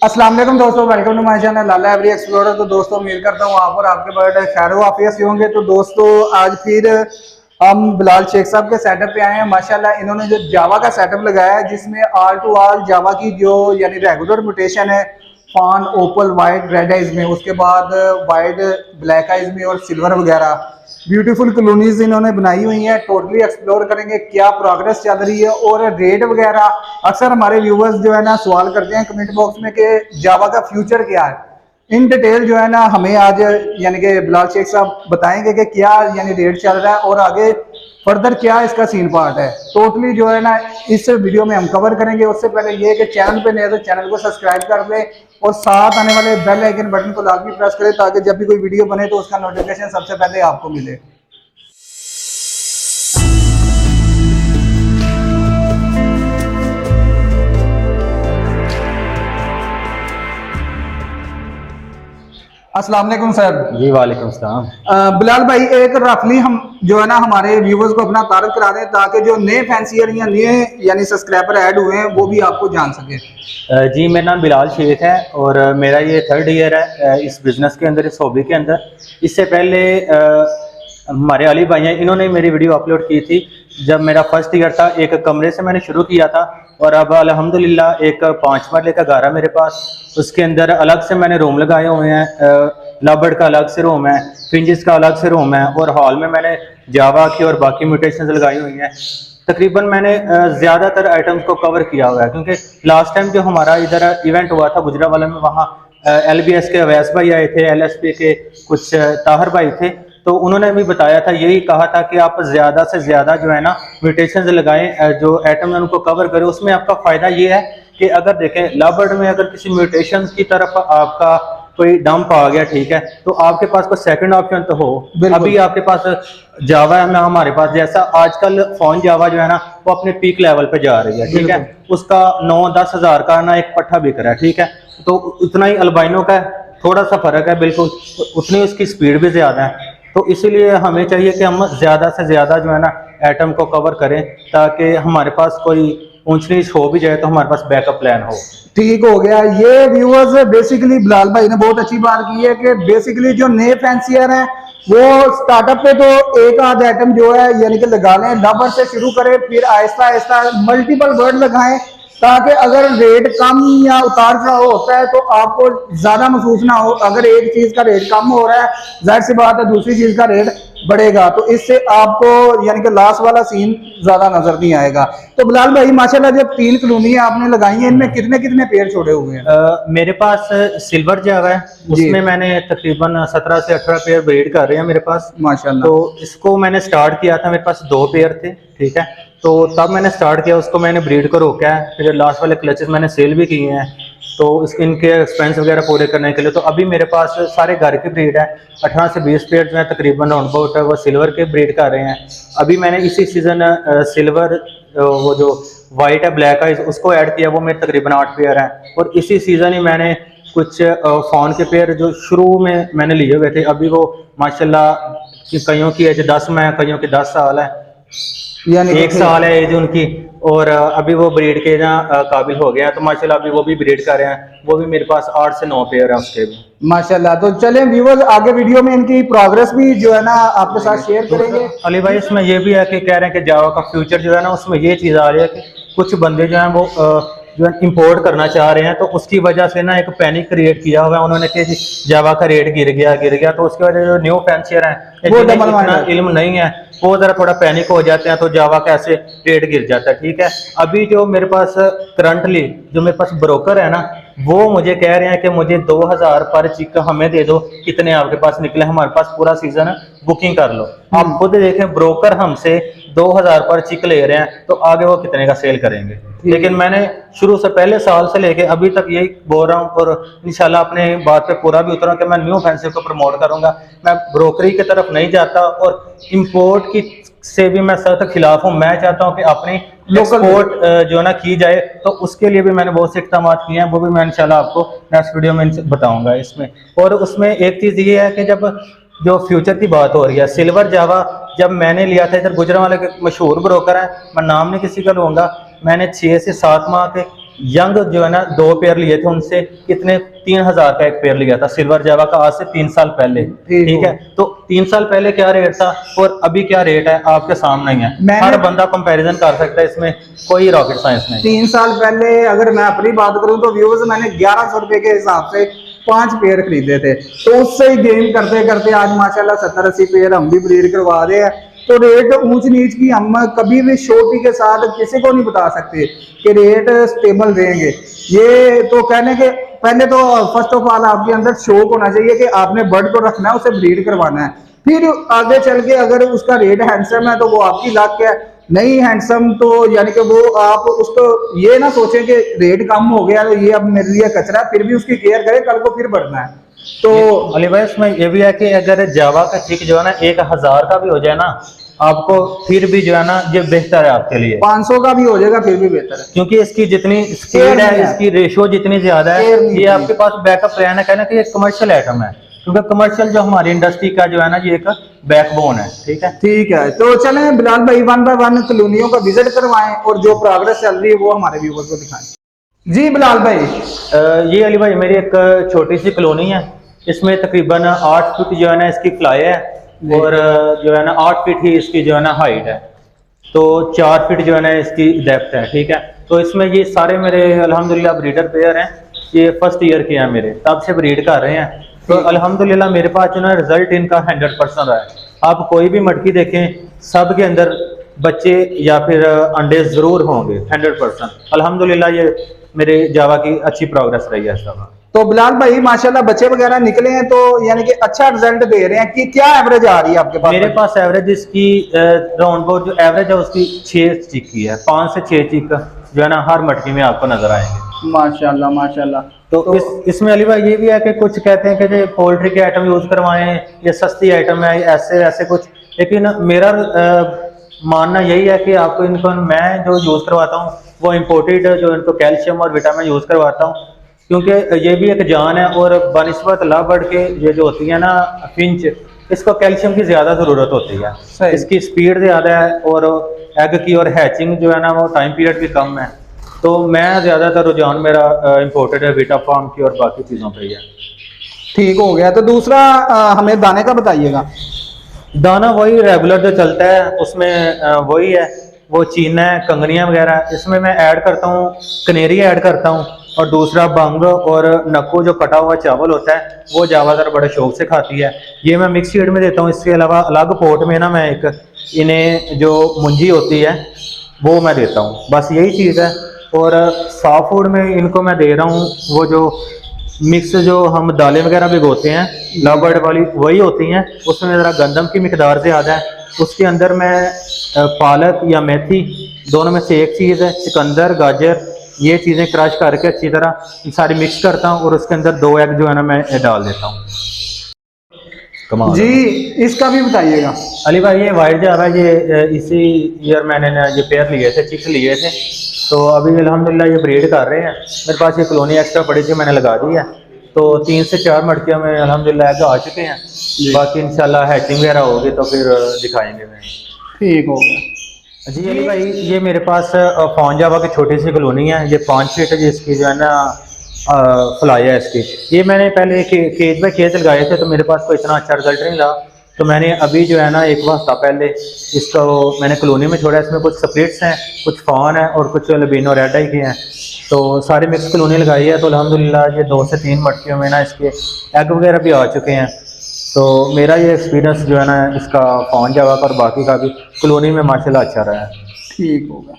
अस्सलाम वालेकुम दोस्तों, welcome to my channel Lala every explorer. तो दोस्तों उम्मीद करता हूँ आप और आपके बर्थडे खैर वाफियत से होंगे। तो दोस्तों आज फिर हम बिलाल शेख साहब के सेटअप पे आए हैं। माशाल्लाह इन्होंने जो जावा का सेटअप लगाया है जिसमें ऑल टू ऑल जावा की जो यानी रेगुलर म्यूटेशन है फान ओपल वाइट रेड आइज में, उसके बाद वाइट ब्लैक आइज में और सिल्वर वगैरह ब्यूटीफुल कॉलोनीज इन्होंने बनाई हुई हैं। टोटली एक्सप्लोर करेंगे क्या प्रोग्रेस चल रही है और रेट वगैरह। अक्सर हमारे व्यूवर्स जो है ना सवाल करते हैं कमेंट बॉक्स में कि जावा का फ्यूचर क्या है। इन डिटेल जो है ना हमें आज यानी कि बिलाल शेख साहब बताएंगे कि क्या यानी रेट चल रहा है और आगे फर्दर क्या इसका सीन पार्ट है। टोटली जो है ना इस वीडियो में हम कवर करेंगे। उससे पहले ये कि चैनल पे नए तो चैनल को सब्सक्राइब कर ले और साथ आने वाले बेल आइकन बटन को लाजमी प्रेस करें ताकि जब भी कोई वीडियो बने तो उसका नोटिफिकेशन सबसे पहले आपको मिले। अस्सलाम वालेकुम सर। जी वालेकुम सलाम। बिलाल भाई एक रफली हम जो है ना हमारे व्यूवर्स को अपना तारुफ करा दें ताकि जो नए फैंसियर या नए यानी सब्सक्राइबर ऐड हुए हैं वो भी आपको जान सके। जी मेरा नाम बिलाल शेख है और मेरा ये 3rd ईयर है इस बिज़नेस के अंदर, इस हॉबी के अंदर। इससे पहले हमारे अली भाई हैं, इन्होंने मेरी वीडियो अपलोड की थी जब मेरा 1st ईयर था। एक कमरे से मैंने शुरू किया था और अब अल्हम्दुलिल्लाह एक 5 मरले का घर है मेरे पास। उसके अंदर अलग से मैंने रूम लगाए हुए हैं। लबर्ड का अलग से रूम है, फिंजिस का अलग से रूम है और हॉल में मैंने जावा की और बाकी म्यूटेशंस लगाई हुई हैं। तकरीबन मैंने ज़्यादातर आइटम्स को कवर किया हुआ है क्योंकि लास्ट टाइम जो हमारा इधर इवेंट हुआ था गुजरावाला में, वहाँ LBS के अवैस भाई आए थे, LSP के कुछ ताहर भाई थे, तो उन्होंने भी बताया था, यही कहा था कि आप ज़्यादा से ज़्यादा जो है ना म्यूटेशंस लगाएं, जो आइटम है उनको कवर करें। उसमें आपका फ़ायदा ये है कि अगर देखें लाबर्ड में अगर किसी म्यूटेशन की तरफ आपका कोई डंप आ गया, ठीक है, तो आपके पास कोई सेकंड ऑप्शन तो हो। अभी आपके पास जावा है, हमारे पास जैसा आजकल फोन जावा जो है ना वो अपने पीक लेवल पे जा रही है, ठीक है, उसका 9-10 हज़ार का ना एक पट्ठा बिक रहा है, ठीक है, तो उतना ही अल्बाइनो का थोड़ा सा फर्क है, बिल्कुल उतनी उसकी स्पीड भी ज्यादा है। तो इसीलिए हमें चाहिए कि हम ज्यादा से ज्यादा जो है ना एटम को कवर करें ताकि हमारे पास कोई ऊंच नीच हो भी जाए तो हमारे पास बैकअप प्लान हो। ठीक हो गया। ये व्यूअर्स बेसिकली बिलाल भाई ने बहुत अच्छी बात की है कि बेसिकली जो नए फैंसियर हैं वो स्टार्टअप पे तो एक आध आइटम जो है यानी कि लगा लें, लबर से शुरू करें, फिर आहिस्ता आहिस्ता मल्टीपल वर्ड लगाएं ताकि अगर रेट कम या उतार चढ़ाव होता है तो आपको ज्यादा महसूस ना हो। अगर एक चीज का रेट कम हो रहा है जाहिर सी बात है दूसरी चीज का रेट बढ़ेगा, तो इससे आपको यानी कि लॉस वाला सीन ज्यादा नजर नहीं आएगा। तो बिलाल भाई माशाल्लाह जब 3 कॉलोनी आपने लगाई है इनमें कितने कितने पेड़ छोड़े हुए हैं? मेरे पास सिल्वर जगह है, उसमें मैंने तकरीबन 17 से 18 पेयर ब्रीड कर रहे हैं मेरे पास माशाल्लाह। तो इसको मैंने स्टार्ट किया था, मेरे पास 2 पेयर थे, ठीक है, तो तब मैंने स्टार्ट किया, उसको मैंने ब्रीड को रोका है, फिर लास्ट वाले क्लचेस मैंने सेल भी किए हैं तो इनके एक्सपेंस वगैरह पूरे करने के लिए। तो अभी मेरे पास सारे घर की ब्रीड है, 18 से 20 पेयर जो है तकरीबन राउंड अबाउट वो सिल्वर के ब्रीड कर रहे हैं। अभी मैंने इसी सीज़न सिल्वर वो जो वाइट है ब्लैक है उसको ऐड किया, वो मेरे तकरीबन 8 पेयर हैं। और इसी सीज़न ही मैंने कुछ फोन के पेयर जो शुरू में मैंने लिए हुए थे, अभी वो माशाल्लाह कईयों की एज 10 में है, कईयों की 10 साल है, यानी 1 साल है एज उनकी, और अभी वो ब्रीड के ना काबिल हो गया, तो माशाल्लाह अभी वो भी ब्रीड कर रहे हैं। वो भी मेरे पास 8 से 9 पेयर है उसके भी माशाल्लाह। तो चलें व्यूअर्स आगे वीडियो में इनकी प्रोग्रेस भी जो है ना आपके साथ शेयर करेंगे। अली भाई इसमें ये भी है कि कह रहे हैं कि जावा का फ्यूचर जो है ना उसमें ये चीज़ आ रही है कि कुछ बंदे जो हैं वो जो है इंपोर्ट करना चाह रहे हैं, तो उसकी वजह से ना एक पैनिक क्रिएट किया हुआ है उन्होंने कि जावा का रेट गिर गया, तो उसकी वजह से जो न्यू फैंसियर हैं वो इतना इल्म नहीं है, वो ज़रा थोड़ा पैनिक हो जाते हैं, तो जावा का ऐसे रेट गिर जाता है, ठीक है। अभी जो मेरे पास करंटली जो मेरे पास ब्रोकर है ना वो मुझे कह रहे हैं कि मुझे 2000 पर चिक हमें दे दो, कितने आपके पास निकले, हमारे पास पूरा सीजन बुकिंग कर लो। आप खुद देखें ब्रोकर हमसे 2000 पर चिक ले रहे हैं, तो आगे वो कितने का सेल करेंगे। लेकिन मैंने शुरू से पहले साल से लेके अभी तक यही बोल रहा हूँ और इंशाल्लाह अपने बात पे पूरा भी उतरा कि मैं न्यू फैंसी को प्रमोट करूंगा। मैं ब्रोकरी की तरफ नहीं जाता और इम्पोर्ट की से भी मैं सख्त खिलाफ हूँ। मैं चाहता हूँ कि अपनी एक्सपोर्ट जो ना की जाए, तो उसके लिए भी मैंने बहुत से इक़दाम किए हैं, वो भी मैं इंशाल्लाह आपको नेक्स्ट वीडियो में बताऊंगा इसमें। और उसमें एक चीज़ ये है कि जब जो फ्यूचर की बात हो रही है, सिल्वर जावा जब मैंने लिया था, इधर गुजरावाला के मशहूर ब्रोकर है, मैं नाम नहीं किसी का लूँगा, मैंने 6 से 7 माह के यंग जो है ना 2 पेयर लिए थे उनसे, कितने 3000 का एक पेयर लिया था सिल्वर जावा का, आज से 3 साल पहले। ठीक है, तो 3 साल पहले क्या रेट था और अभी क्या रेट है आपके सामने ही है, हर बंदा कंपैरिजन कर सकता है, इसमें कोई रॉकेट साइंस नहीं। 3 साल पहले अगर मैं अपनी बात करूं तो व्यूअर्स मैंने 1100 रुपए के हिसाब से 5 पेयर खरीदे थे, तो उससे ही गेम करते करते आज माशाल्लाह 70-80 पेयर हम भी ब्रीड करवा रहे हैं। तो रेट ऊंच नीच की हम कभी भी शोटी के साथ किसी को नहीं बता सकते कि रेट स्टेबल रहेंगे। ये तो कहने के पहले तो फर्स्ट ऑफ ऑल आपके अंदर शौक होना चाहिए कि आपने बर्ड को रखना है, उसे ब्रीड करवाना है, फिर आगे चल के अगर उसका रेट हैंडसम है तो वो आपकी लाख है, नहीं हैंडसम तो यानी कि वो आप उसको ये ना सोचें कि रेट कम हो गया तो ये अब मेरे लिए कचरा है, फिर भी उसकी केयर करें, कल को फिर बढ़ना है। तो अली भाई इसमें ये भी है कि अगर जावा का चिक जो है ना 1000 का भी हो जाए ना आपको, फिर भी जो है ना ये बेहतर है आपके लिए। 500 का भी हो जाएगा फिर भी बेहतर है, क्योंकि इसकी जितनी स्पीड है, इसकी रेशियो जितनी ज्यादा है, ये आपके पास बैकअप प्लान है, कहना कि ये कमर्शियल आइटम है, क्योंकि कमर्शियल जो हमारी इंडस्ट्री का जो है ना ये एक बैकबोन है। ठीक है, ठीक है, तो चलें बिलाल भाई 1 बाय 1 कॉलोनियों का विजिट करवाएं और जो प्रोग्रेस चल रही है वो हमारे व्यूअर्स को दिखाएं। जी बिलाल भाई, ये अली भाई मेरी एक छोटी सी कॉलोनी है, इसमें तकरीबन 8 फीट जो है ना इसकी फ्लाई है और जो है ना 8 फीट ही इसकी जो है ना हाइट है, तो 4 फीट जो है ना इसकी डेप्थ है। ठीक है, तो इसमें ये सारे मेरे अल्हम्दुलिल्लाह ब्रीडर पेयर हैं, ये फर्स्ट ईयर के हैं मेरे, तब से ब्रीड कर रहे हैं, तो अल्हम्दुलिल्लाह मेरे पास जो है रिजल्ट इनका 100% रहा है। आप कोई भी मटकी देखें सब के अंदर बच्चे या फिर अंडे जरूर होंगे 100%। अल्हम्दुलिल्लाह ये मेरे जावा की अच्छी प्रोग्रेस रही है इस दफा। तो बिलाल भाई माशाल्लाह बच्चे वगैरह निकले हैं तो यानी कि अच्छा रिजल्ट दे रहे हैं, कि क्या एवरेज आ रही है आपके पास? मेरे पास एवरेज इसकी राउंड अबाउट जो एवरेज है उसकी 6 चिक की है, 5 से 6 चिक जो है ना हर मटकी में आपको नजर आएंगे। माशाल्लाह माशाल्लाह। तो इसमें अली भाई ये भी है कि कुछ कहते हैं कि पोल्ट्री के आइटम यूज करवाएं, ये सस्ती आइटम है, ऐसे ऐसे कुछ, लेकिन मेरा मानना यही है कि आपको इनको मैं जो यूज करवाता हूँ वो इम्पोर्टेड जो इनको कैल्शियम और विटामिन यूज करवाता हूँ, क्योंकि ये भी एक जान है और बनिस्बत लव बर्ड के ये जो होती है ना फिंच, इसको कैल्शियम की ज्यादा जरूरत होती है, इसकी स्पीड ज्यादा है और एग की और हैचिंग जो है ना वो टाइम पीरियड भी कम है, तो मैं ज्यादातर रुझान मेरा इम्पोर्टेड है विटा फार्म की और बाकी चीजों पे ही है। ठीक हो गया, तो दूसरा हमें दाने का बताइएगा। दाना वही रेगुलर जो चलता है उसमें वही है, वो चीना है, कंगनियां वगैरह, इसमें मैं ऐड करता हूँ कनेरी ऐड करता हूँ, और दूसरा बंग और नक्को जो कटा हुआ चावल होता है वो जावादार बड़े शौक से खाती है, ये मैं मिक्स फीड में देता हूँ। इसके अलावा अलग पोट में ना मैं एक इन्हें जो मुंजी होती है वो मैं देता हूँ, बस यही चीज़ है। और सॉफ्ट फूड में इनको मैं दे रहा हूँ वो जो मिक्स जो हम दालें वगैरह भिगोते हैं लव बर्ड वाली वही होती हैं, उसमें ज़रा गंदम की मिकदार ज़्यादा है, उसके अंदर मैं पालक या मेथी दोनों में से एक चीज़ है, चुकंदर गाजर ये चीज़ें क्रश करके अच्छी तरह सारी मिक्स करता हूँ और उसके अंदर 2 एग जो है ना मैं डाल देता हूँ। कमाल जी इसका भी बताइएगा। अली भाई ये वाइट जावा ये इसी ईयर मैंने ये पेयर लिए थे, चिक्स लिए थे, तो अभी अल्हम्दुलिल्लाह ये ब्रीड कर रहे हैं। मेरे पास ये कॉलोनी एक्स्ट्रा पड़ी थी मैंने लगा दी है, तो 3 से 4 मटकियों में अल्हम्दुलिल्लाह एग आ चुके हैं, बाकी इंशाल्लाह हैचिंग वगैरह होगी तो फिर दिखाएंगे मैं। ठीक हो गया जी अली भाई, ये मेरे पास फॉन जावा की छोटी सी कॉलोनी है, ये 5 फीट जिसकी जो है ना फ्लाई है इसकी, ये मैंने पहले केज बाई केज लगाए थे तो मेरे पास कोई इतना अच्छा रिजल्ट नहीं रहा, तो मैंने अभी जो है ना 1 हफ्ता पहले इसको मैंने कॉलोनी में छोड़ा। इसमें कुछ स्प्लिट्स हैं, कुछ फॉन है और कुछ लबीनो रेड आई के हैं, तो सारी मिक्स कॉलोनी लगाई है, तो अल्हम्दुलिल्लाह ये 2 से 3 मटकियों में ना इसके एग वगैरह भी आ चुके हैं। तो मेरा ये एक्सपीरियंस जो है ना इसका फॉन जावा का और बाकी का भी कॉलोनी में माशाल्लाह अच्छा रहा है। ठीक होगा।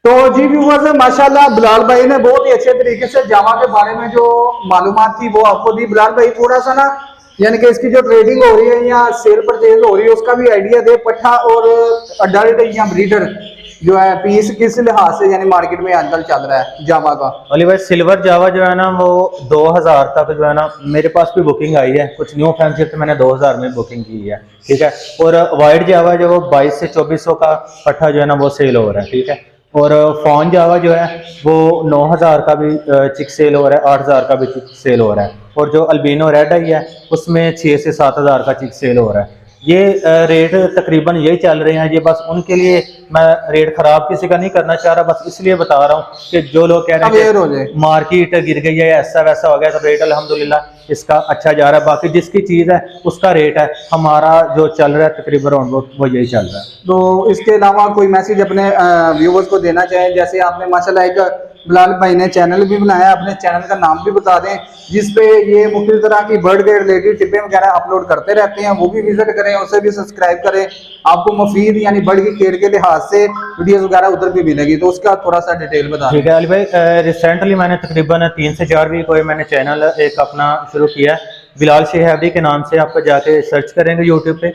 तो जी व्यूअर्स माशाल्लाह बिलाल भाई ने बहुत ही अच्छे तरीके से जावा के बारे में जो मालूमात थी वो आपको दी। बिलाल भाई थोड़ा सा ना यानी कि इसकी जो ट्रेडिंग हो रही है या सेल परचेज हो रही है उसका भी आइडिया दे, पट्ठा और अडल्ट या ब्रीडर जो है पीस किस लिहाज से यानी मार्केट में आजकल चल रहा है जावा का। अली भाई सिल्वर जावा जो है ना वो 2000 तक जो है ना मेरे पास भी बुकिंग आई है, कुछ न्यू फैंसी तो मैंने 2000 में बुकिंग की है, ठीक है। और वाइट जावा जो वो 22 से 2400 का पट्ठा जो है ना वो सेल हो रहा है, ठीक है। और फॉन जावा जो है वो 9000 का भी चिक सेल हो रहा है, 8000 का भी चिक सेल हो रहा है, और जो अल्बिनो रेड आई है उसमें 6 से 7000 का चिक सेल हो रहा है। ये रेट तकरीबन यही चल रहे हैं। ये बस उनके लिए मैं रेट ख़राब किसी का नहीं करना चाह रहा, बस इसलिए बता रहा हूँ कि जो लोग कह रहे अवेयर हो हैं जाए। कि मार्केट गिर गई है, ऐसा वैसा हो गया, तो रेट अल्हम्दुलिल्लाह इसका अच्छा जा रहा है। बाकी जिसकी चीज़ है उसका रेट है, हमारा जो चल रहा है तकरीबन वो यही चल रहा है। तो इसके अलावा कोई मैसेज अपने व्यूवर्स को देना चाहें? जैसे आपने माशाल्लाह एक बिलाल भाई ने चैनल भी बनाया, अपने चैनल का नाम भी बता दें, जिसपे ये मुख्तलिफ तरह की बर्ड के रिलेटेड टिप्पे वगैरह अपलोड करते रहते हैं, वो भी विजिट करें, उसे भी सब्सक्राइब करें। आपको मुफीद यानी बर्ड की केयर के लिहाज से वीडियोस वगैरह उधर भी मिलेगी, तो उसका थोड़ा सा डिटेल बता दें। ठीक है अली भाई, रिसेंटली मैंने तकरीबन 3 से 4 वीक हुए मैंने चैनल एक अपना शुरू किया है, बिलाल शेख हैदरी के नाम से। आपको जाके सर्च करेंगे यूट्यूब पे,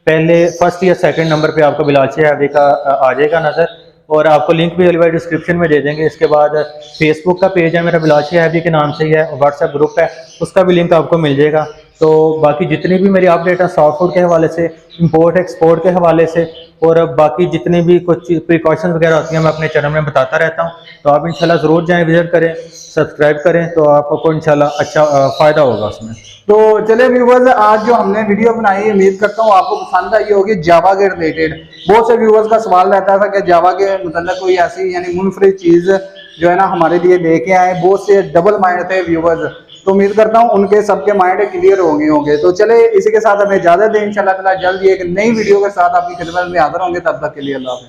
पहले फर्स्ट या सेकंड नंबर पे आपको बिलाल शेख हैदरी का आ जाएगा नज़र, और आपको लिंक भी अली भाई डिस्क्रिप्शन में दे देंगे। इसके बाद फेसबुक का पेज है मेरा बिलाल शेख हैदरी के नाम से ही है, और व्हाट्सएप ग्रुप है, उसका भी लिंक आपको मिल जाएगा। तो बाकी जितनी भी मेरी अपडेट है सॉफ्ट फूड के हवाले से, इंपोर्ट एक्सपोर्ट के हवाले से, और बाकी जितनी भी कुछ प्रिकॉशन वगैरह होती हैं मैं अपने चैनल में बताता रहता हूँ। तो आप इंशाल्लाह ज़रूर जाएं, विजिट करें, सब्सक्राइब करें, तो आपको इंशाल्लाह अच्छा फ़ायदा होगा उसमें। तो चले व्यूवर्स, आज जो हमने वीडियो बनाई, उम्मीद करता हूँ आपको पसंद आई होगी। जावा के रिलेटेड बहुत से व्यूवर्स का सवाल रहता था कि जावा के मतलब कोई ऐसी यानी मुनफरिद चीज़ जो है ना हमारे लिए लेके आए। बहुत से डबल माइंड थे व्यूवर्स, तो उम्मीद करता हूँ उनके सबके माइंड क्लियर होंगे। तो चले इसी के साथ हमें इजाजत दें, इंशाल्लाह ताला जल्द ही एक नई वीडियो के साथ आपकी खिदमत में हाजिर होंगे। तब तक के लिए अल्लाह हाफ़िज़।